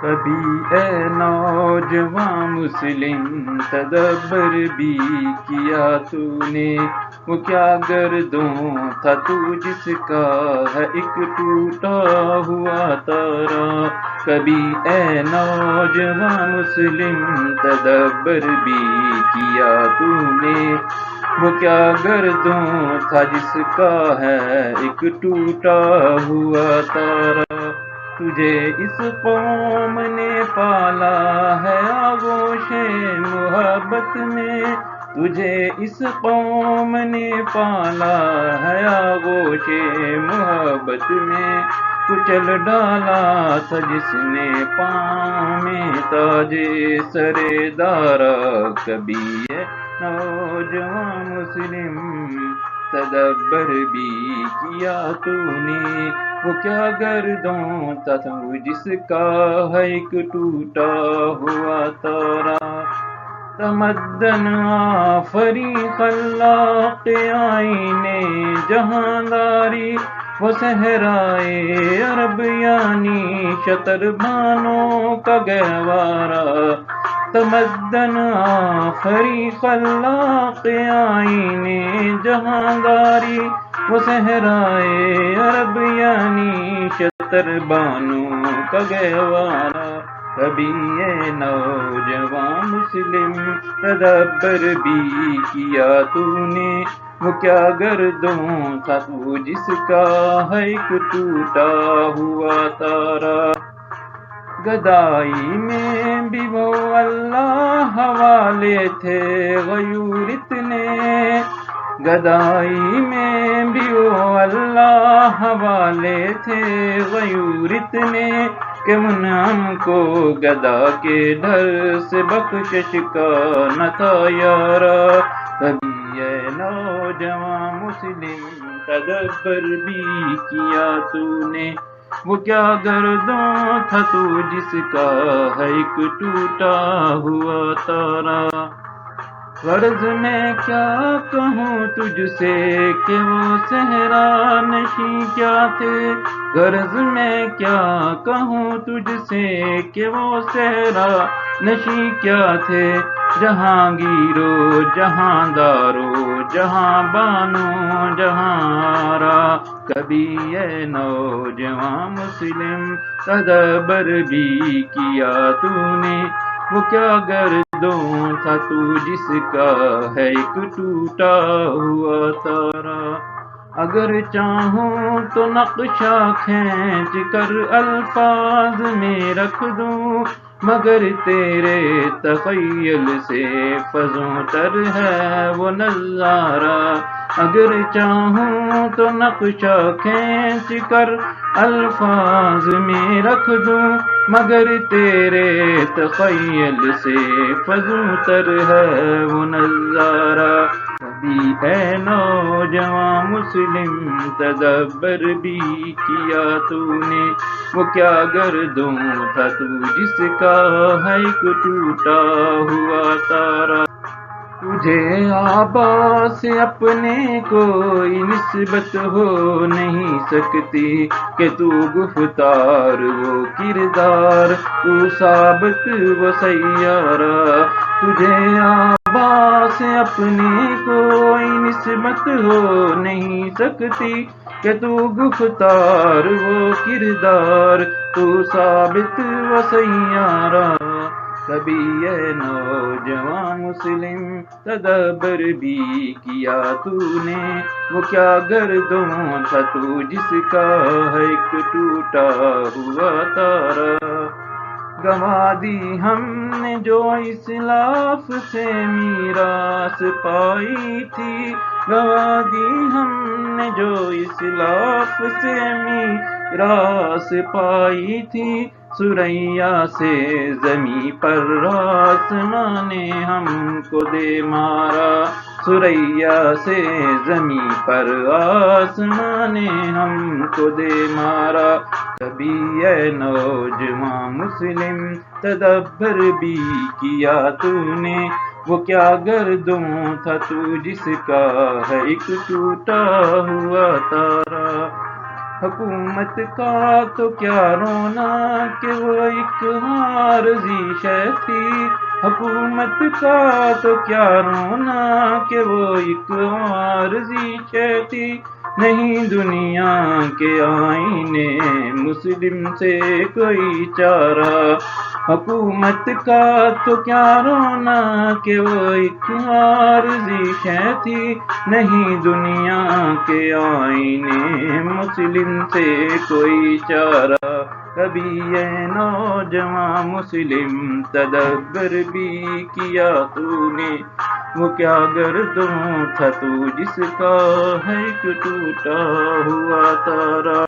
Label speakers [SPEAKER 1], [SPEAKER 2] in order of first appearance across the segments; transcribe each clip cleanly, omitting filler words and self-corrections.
[SPEAKER 1] کبھی اے نوجوان مسلم تدبر بھی کیا تو نے، وہ کیا گردوں تھا تو جس کا ہے ایک ٹوٹا ہوا تارا۔ کبھی اے نوجوان مسلم تدبر بھی کیا تو نے، وہ کیا گردوں تھا جس کا ہے ایک ٹوٹا ہوا تارا۔ تجھے اس قوم نے پالا ہے آغوش محبت میں، تجھے اس قوم نے پالا ہے آغوش محبت میں، کچل ڈالا تھا جس نے پاؤں میں تاج سر دارا۔ کبھی یہ نوجوان مسلم تدبر بھی کیا تو نے، وہ کیا گردوں تھا تو جس کا ہے ایک ٹوٹا ہوا تارا۔ تمدن آفری خلاق آئین جہانداری، وہ صحرائے عرب یعنی شتر بانوں کا گہوارہ۔ تمدن آفری خلاق آئین جہانداری، وہ صحرائے عرب یعنی شتر بانوں کا گہوارہ۔ کبھی یہ نوجوان مسلم تدبر بھی کیا تو نے، وہ کیا گردوں تھا تو جس کا ہے ایک ٹوٹا ہوا تارا۔ گدائی میں بھی وہ اللہ حوالے تھے غیور اتنے، گدائی میں بھی وہ اللہ حوالے تھے غیور اتنے، کہ منعم کو گدا کے ڈر سے بخشش کا نہ تھا یارا۔ کبھی اے نوجوان مسلم تدبر بھی کیا تو نے، وہ کیا گردوں تھا تو جس کا ہے ایک ٹوٹا ہوا تارا۔ غرض میں کیا کہوں تجھ سے کہ وہ صحرا نشیں کیا تھے، غرض میں کیا کہوں تجھ سے کہ وہ صحرا نشیں کیا تھے، جہانگیرو جہاندارو جہاں بانو جہاں آرا۔ کبھی اے نوجوان مسلم تدبر بھی کیا تو نے، وہ کیا گردوں تھا تو جس کا ہے ایک ٹوٹا ہوا تارا۔ اگر چاہوں تو نقشہ کھینچ کر الفاظ میں رکھ دوں، مگر تیرے تخیل سے فزوں تر ہے وہ نظارہ۔ اگر چاہوں تو نقشہ کھینچ کر الفاظ میں رکھ دوں، مگر تیرے تخیل سے فزوں تر ہے وہ نظارہ۔ کبھی اے نوجوان مسلم تدبر بھی کیا تو نے، وہ کیا گردوں تھا تو جس کا ہے ایک ٹوٹا ہوا تارا۔ تجھے آبا سے اپنے کوئی نسبت ہو نہیں سکتی، کہ تو گفتار وہ کردار تو ثابت وہ سیارہ۔ تجھے آبا سے اپنے کوئی نسبت ہو نہیں سکتی، کہ تو گفتار وہ کردار تو ثابت وہ سیارہ۔ کبھی اے نوجوان مسلم تدبر بھی کیا تو نے، وہ کیا گردوں تھا تو جس کا ہے ایک ٹوٹا ہوا تارا۔ گنوا دی ہم نے جو اسلاف سے میراث پائی تھی، گنوا دی ہم نے جو اسلاف سے میراث پائی تھی، ثریا سے زمیں پر آسمان نے ہم کو دے مارا، ثریا سے زمیں پر آسمان نے ہم کو دے مارا۔ کبھی اے نوجوان مسلم تدبر بھی کیا تو نے، وہ کیا گردوں تھا تو جس کا ہے ایک ٹوٹا ہوا تارا۔ حکومت کا تو کیا رونا کہ وہ ایک عارضی شے تھی، حکومت کا تو کیا رونا کہ وہ ایک عارضی شے تھی، نہیں دنیا کے آئینے مسلم سے کوئی چارہ، حکومت کا تو کیا رونا کہ وہ ایک عارضی شے تھی، نہیں دنیا کے آئینے مسلم سے کوئی چارہ، کبھی یہ نوجوان مسلم تدبر بھی کیا تو نے، وہ کیا گردوں تھا تو جس کا ہے ایک ٹوٹا ہوا تارا،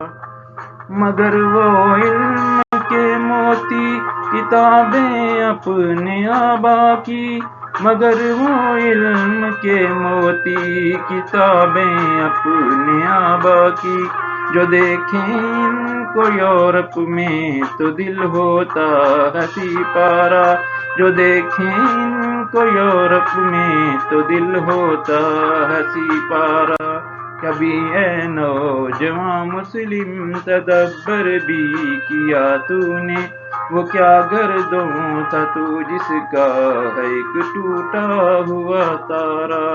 [SPEAKER 1] مگر وہ علم کے موتی کتابیں اپنے آبا کی، مگر وہ علم کے موتی کتابیں اپنے آبا کی، جو دیکھیں ان کو یورپ میں تو دل ہوتا ہنسی پارا، جو دیکھیں ان کو یورپ میں تو دل ہوتا ہنسی پارا، کبھی اے نوجوان مسلم تدبر بھی کیا تو نے، وہ کیا گردوں تھا تو جس کا ہے ایک ٹوٹا ہوا تارا۔